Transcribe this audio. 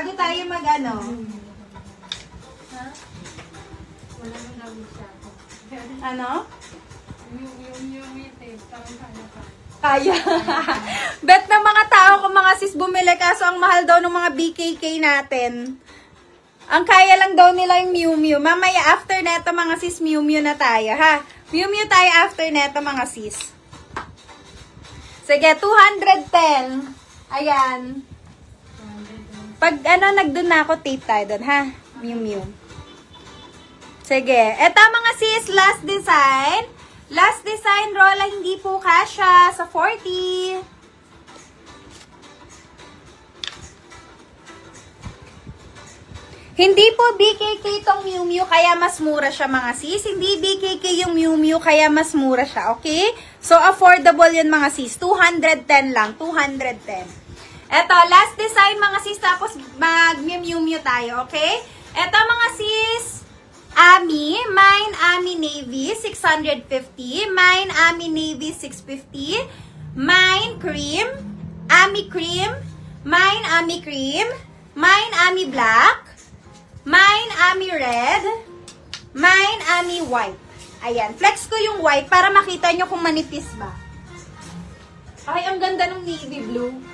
bago tayo mag-ano. Ha? Wala nang gamit siya ako. Ano? Yung tape, parang kaya pa. Kaya. Bet ng mga tao kung mga sis bumili, kaso ang mahal daw ng mga BKK natin. Ang kaya lang daw nila yung Miu Miu. Mamaya after neto mga sis, Miu Miu na tayo, ha? Miu Miu tayo after neto mga sis. Sige, 210. Ayan. Pag ano, nagdun na ako, tape tayo dun, ha? Miu Miu. Sige. Eto mga sis, last design. Last design, Rola, hindi po kasha sa 40. Hindi po BKK tong Miu Miu, kaya mas mura siya mga sis. Hindi BKK yung Miu Miu, kaya mas mura siya, okay? So, affordable yun mga sis. 210 lang, 210. Eto, last design mga sis, tapos mag-Miu Miu tayo, okay? Eto mga sis, Ami, mine Ami Navy, 650. Mine Ami Navy, 650. Mine Cream, Ami Cream. Mine Ami Cream. Mine Ami Black. Mine Ami Red. Mine Ami White. Ayan, flex ko yung white para makita nyo kung manipis ba. Ay, ang ganda ng navy blue.